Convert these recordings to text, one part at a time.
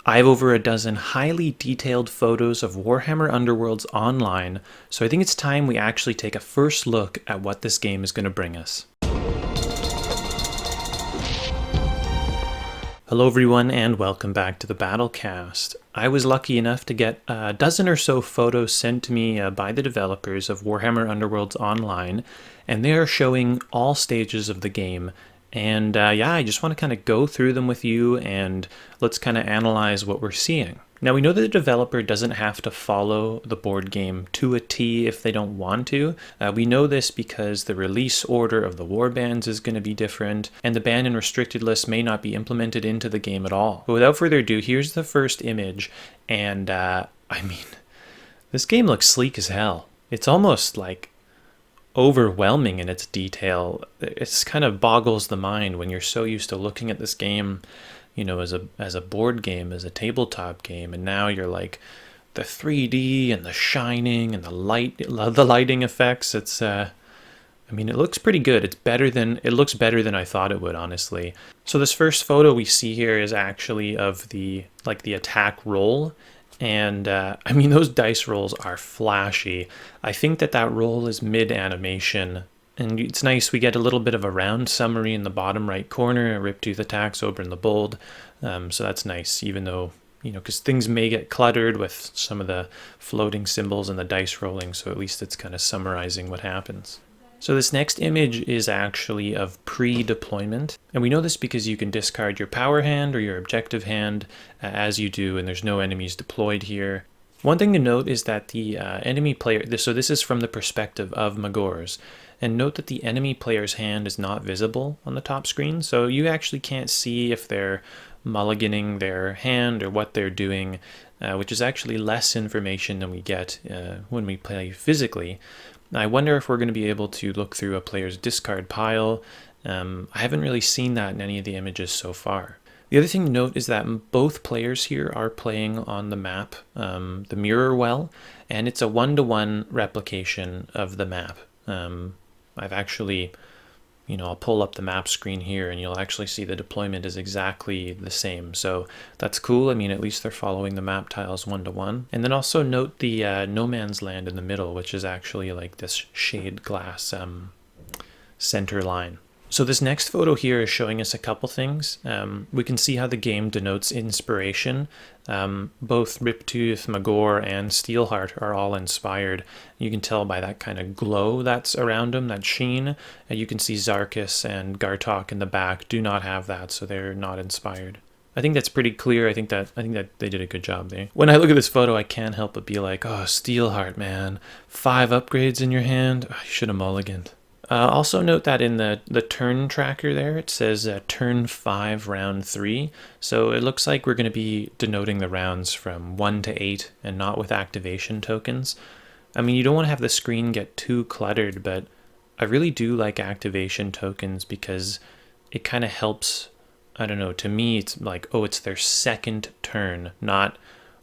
I have over a dozen highly detailed photos of Warhammer Underworlds Online, so I think it's time we actually take a first look at what this game is going to bring us. Hello everyone and welcome back to the BattleCast. I was lucky enough to get a dozen or so photos sent to me by the developers of Warhammer Underworlds Online, and they are showing all stages of the game. And I just want to kind of go through them with you and let's kind of analyze what we're seeing. Now, we know that the developer doesn't have to follow the board game to a T if they don't want to. We know this because the release order of the warbands is going to be different, and the ban and restricted list may not be implemented into the game at all. But without further ado, here's the first image, and this game looks sleek as hell. It's almost like overwhelming in its detail. It's kind of boggles the mind when you're so used to looking at this game, you know, as a board game, as a tabletop game, and now you're like the 3D and the shining and the lighting effects. It's it looks pretty good. It looks better than I thought it would, honestly. So this first photo we see here is actually of the attack roll. And those dice rolls are flashy. I think that roll is mid-animation. And it's nice, we get a little bit of a round summary in the bottom right corner. Riptooth attacks over in the bold. So that's nice, even though, because things may get cluttered with some of the floating symbols and the dice rolling. So at least it's kind of summarizing what happens. So this next image is actually of pre-deployment, and we know this because you can discard your power hand or your objective hand as you do, and there's no enemies deployed here. One thing to note is that the enemy player, so this is from the perspective of Magors, and note that the enemy player's hand is not visible on the top screen, so you actually can't see if they're mulliganing their hand or what they're doing, which is actually less information than we get when we play physically. I wonder if we're going to be able to look through a player's discard pile. I haven't really seen that in any of the images so far. The other thing to note is that both players here are playing on the map, the Mirror Well, and it's a one-to-one replication of the map. I've actually, I'll pull up the map screen here and you'll actually see the deployment is exactly the same. So that's cool. At least they're following the map tiles one-to-one. And then also note the no man's land in the middle, which is actually like this shade glass center line. So this next photo here is showing us a couple things. We can see how the game denotes inspiration. Both Riptooth, Magor, and Steelheart are all inspired. You can tell by that kind of glow that's around them, that sheen. You can see Zarkus and Gartok in the back do not have that, so they're not inspired. I think that's pretty clear. I think that they did a good job there. When I look at this photo, I can't help but be like, oh, Steelheart, man. 5 upgrades in your hand? Oh, you should have mulliganed. Also note that in the turn tracker there, it says turn 5, round 3. So it looks like we're going to be denoting the rounds from 1 to 8 and not with activation tokens. You don't want to have the screen get too cluttered, but I really do like activation tokens because it kind of helps. I don't know, to me it's like, oh, it's their second turn, not,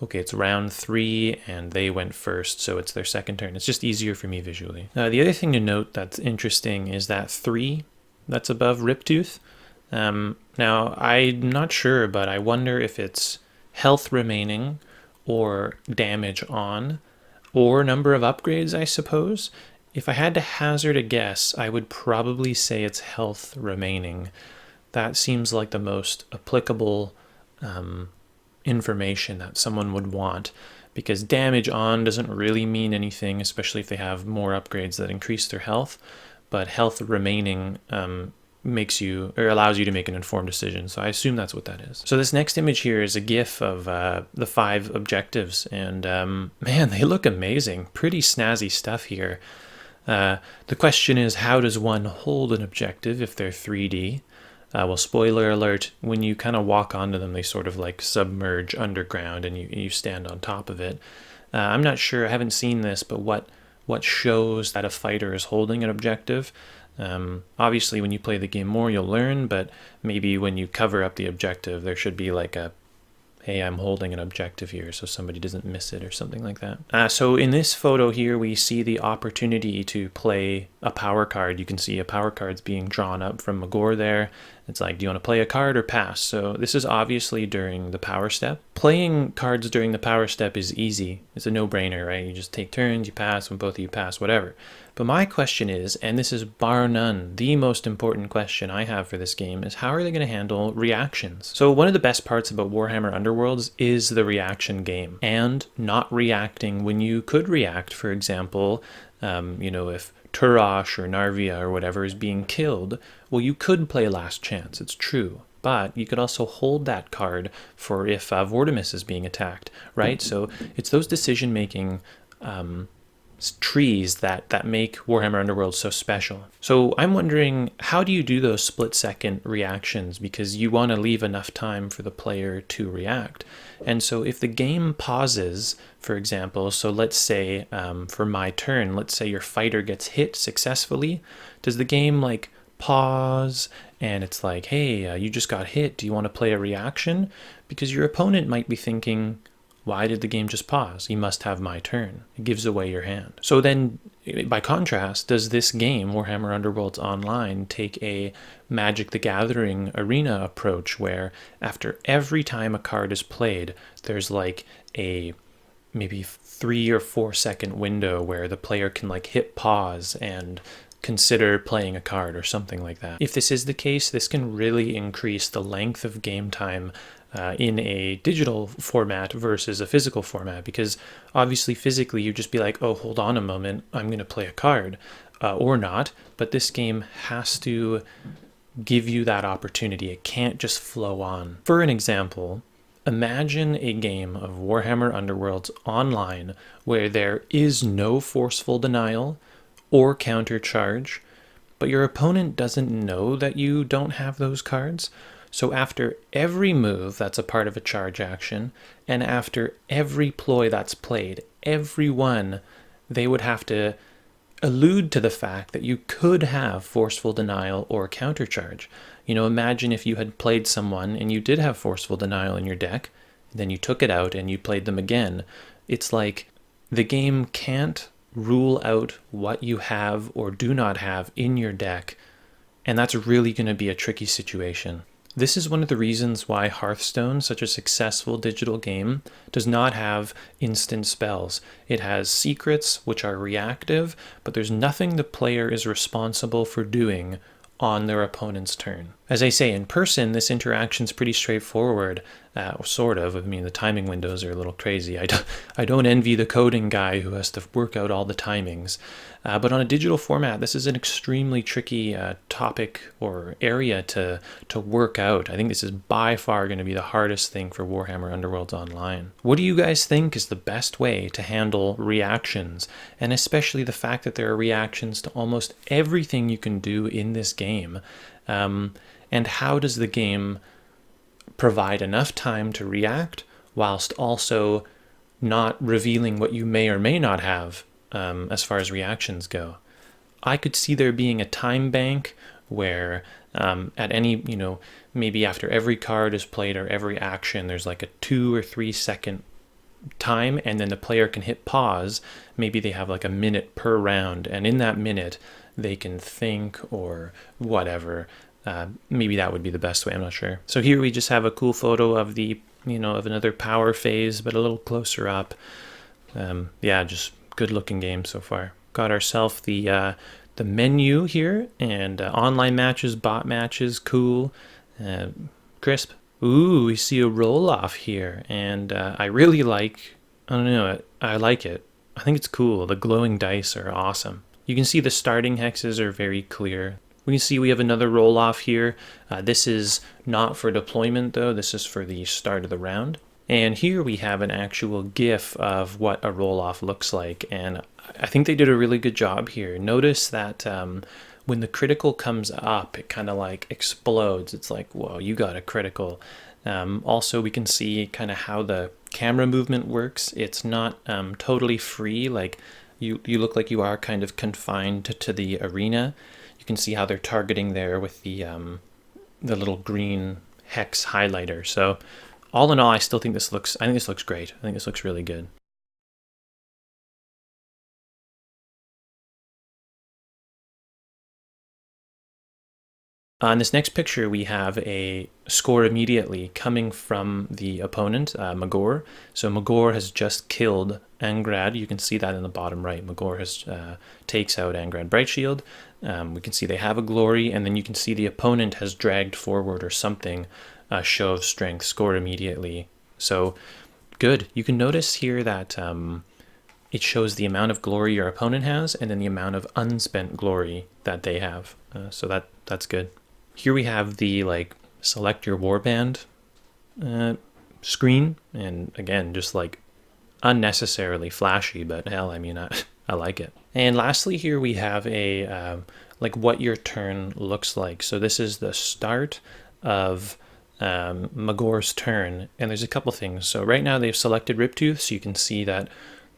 okay, it's round 3 and they went first, so it's their second turn. It's just easier for me visually. The other thing to note that's interesting is that 3 that's above Riptooth. Now, I'm not sure, but I wonder if it's health remaining or damage on or number of upgrades, I suppose. If I had to hazard a guess, I would probably say it's health remaining. That seems like the most applicable information that someone would want, because damage on doesn't really mean anything, especially if they have more upgrades that increase their health, but health remaining makes you, or allows you to make an informed decision. So I assume that's what that is. So this next image here is a GIF of the 5 objectives, and man, they look amazing. Pretty snazzy stuff here. The question is, how does one hold an objective if they're 3D? Well, spoiler alert, when you kind of walk onto them, they sort of like submerge underground and you stand on top of it. I'm not sure, I haven't seen this, but what shows that a fighter is holding an objective? Obviously, when you play the game more, you'll learn, but maybe when you cover up the objective, there should be like a, hey, I'm holding an objective here so somebody doesn't miss it or something like that. So in this photo here, we see the opportunity to play a power card. You can see a power card's being drawn up from Magor there. It's like, do you want to play a card or pass? So this is obviously during the power step. Playing cards during the power step is easy. It's a no-brainer, right? You just take turns, you pass, when both of you pass, whatever. But my question is, and this is bar none, the most important question I have for this game, is how are they going to handle reactions? So one of the best parts about Warhammer Underworlds is the reaction game, and not reacting when you could react. For example, if Turash or Narvia or whatever is being killed, well, you could play Last Chance, it's true. But you could also hold that card for if Vortimus is being attacked, right? So it's those decision-making trees that make Warhammer Underworld so special. So I'm wondering, how do you do those split-second reactions? Because you want to leave enough time for the player to react. And so if the game pauses, for example, so let's say for my turn, let's say your fighter gets hit successfully, does the game like pause and it's like, hey, you just got hit, do you want to play a reaction? Because your opponent might be thinking, why did the game just pause? You must have my turn. It gives away your hand. So then, by contrast, does this game, Warhammer Underworlds Online, take a Magic the Gathering arena approach where after every time a card is played, there's like a maybe 3 or 4 second window where the player can like hit pause and consider playing a card or something like that? If this is the case, this can really increase the length of game time in a digital format versus a physical format, because obviously physically you'd just be like, oh, hold on a moment, I'm going to play a card, or not, but this game has to give you that opportunity. It can't just flow on. For an example, imagine a game of Warhammer Underworlds Online where there is no forceful denial or countercharge, but your opponent doesn't know that you don't have those cards. So after every move that's a part of a charge action, and after every ploy that's played, every one, they would have to allude to the fact that you could have forceful denial or countercharge. Imagine if you had played someone and you did have forceful denial in your deck, then you took it out and you played them again. It's like the game can't rule out what you have or do not have in your deck, and that's really going to be a tricky situation. This is one of the reasons why Hearthstone, such a successful digital game, does not have instant spells. It has secrets, which are reactive, but there's nothing the player is responsible for doing on their opponent's turn. As I say, in person, this interaction's pretty straightforward, sort of. I mean, the timing windows are a little crazy. I don't envy the coding guy who has to work out all the timings. But on a digital format, this is an extremely tricky topic or area to work out. I think this is by far going to be the hardest thing for Warhammer Underworlds Online. What do you guys think is the best way to handle reactions, and especially the fact that there are reactions to almost everything you can do in this game? And how does the game provide enough time to react whilst also not revealing what you may or may not have as far as reactions go? I could see there being a time bank where at any, maybe after every card is played or every action, there's like a 2 or 3 second time, and then the player can hit pause. Maybe they have like a minute per round, and in that minute they can think or whatever. Maybe that would be the best way, I'm not sure. So here we just have a cool photo of the, of another power phase, but a little closer up. Yeah, just good looking game so far. Got ourselves the menu here, and online matches, bot matches, cool, crisp. Ooh, we see a roll off here, and I really like, I don't know, I like it. I think it's cool. The glowing dice are awesome. You can see the starting hexes are very clear. We can see we have another roll-off here. This is not for deployment, though. This is for the start of the round. And here we have an actual GIF of what a roll-off looks like. And I think they did a really good job here. Notice that when the critical comes up, it kind of like explodes. It's like, whoa, you got a critical. Also, we can see kind of how the camera movement works. It's not totally free. Like you look like you are kind of confined to the arena. You can see how they're targeting there with the little green hex highlighter. So all in all, I think this looks great. I think this looks really good. On this next picture, we have a score immediately coming from the opponent, Magor. So Magor has just killed Angrad. You can see that in the bottom right. Magor has takes out Angrad Brightshield. We can see they have a glory, and then you can see the opponent has dragged forward or something, show of strength, score immediately. So good. You can notice here that it shows the amount of glory your opponent has, and then the amount of unspent glory that they have. So that's good. Here we have the like select your warband screen, and again, just like unnecessarily flashy, but hell, I mean, I like it. And lastly, here we have a like what your turn looks like. So this is the start of Magor's turn, and there's a couple things. So right now they've selected Riptooth, so you can see that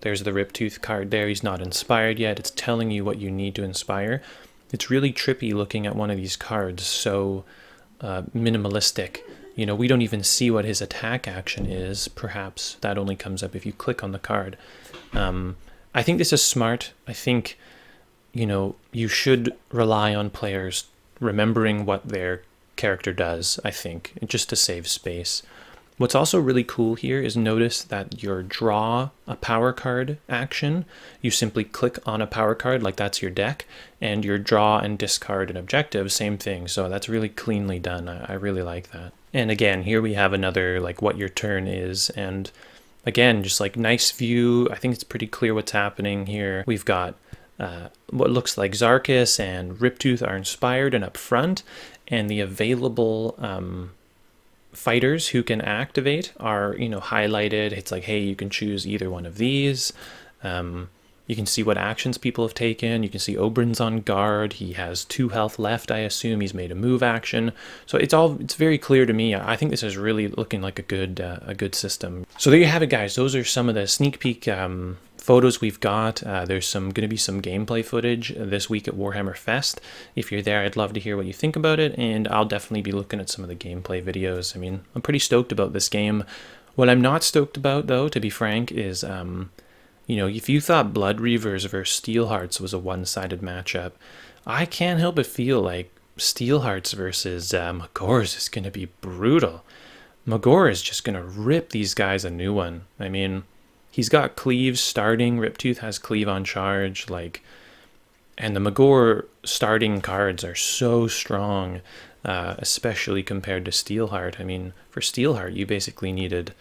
there's the Riptooth card there. He's not inspired yet. It's telling you what you need to inspire. It's really trippy looking at one of these cards, so minimalistic. You know, we don't even see what his attack action is. Perhaps that only comes up if you click on the card. I think this is smart. I think, you know, you should rely on players remembering what their character does, I think, just to save space. What's also really cool here is notice that your draw a power card action, you simply click on a power card, like that's your deck, and your draw and discard an objective, same thing. So that's really cleanly done. I really like that. And again, here we have another like what your turn is, and again, just like nice view. I think it's pretty clear what's happening here. We've got what looks like Zarkus and Riptooth are inspired and up front, and the available fighters who can activate are, you know, highlighted. It's like, hey, you can choose either one of these. You can see what actions people have taken. You can see Oberyn's on guard. He has 2 health left, I assume. He's made a move action. So it's very clear to me. I think this is really looking like a good system. So there you have it, guys. Those are some of the sneak peek photos we've got. There's going to be some gameplay footage this week at Warhammer Fest. If you're there, I'd love to hear what you think about it, and I'll definitely be looking at some of the gameplay videos. I mean, I'm pretty stoked about this game. What I'm not stoked about, though, to be frank, is you know, if you thought Blood Reavers versus Steelhearts was a one-sided matchup, I can't help but feel like Steelhearts versus Magor's is going to be brutal. Magor is just going to rip these guys a new one. I mean, he's got cleaves starting. Riptooth has cleave on charge, like, and the Magor starting cards are so strong, especially compared to Steelheart. I mean, for Steelheart, you basically needed,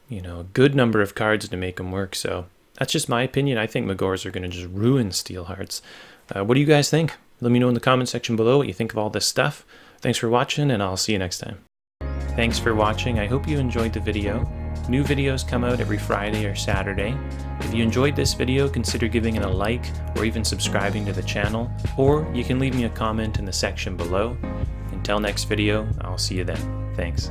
you know, a good number of cards to make them work. So that's just my opinion. I think Magors are going to just ruin Steelhearts. What do you guys think? Let me know in the comment section below what you think of all this stuff. Thanks for watching, and I'll see you next time. Thanks for watching. I hope you enjoyed the video. New videos come out every Friday or Saturday. If you enjoyed this video, consider giving it a like or even subscribing to the channel, or you can leave me a comment in the section below. Until next video, I'll see you then. Thanks.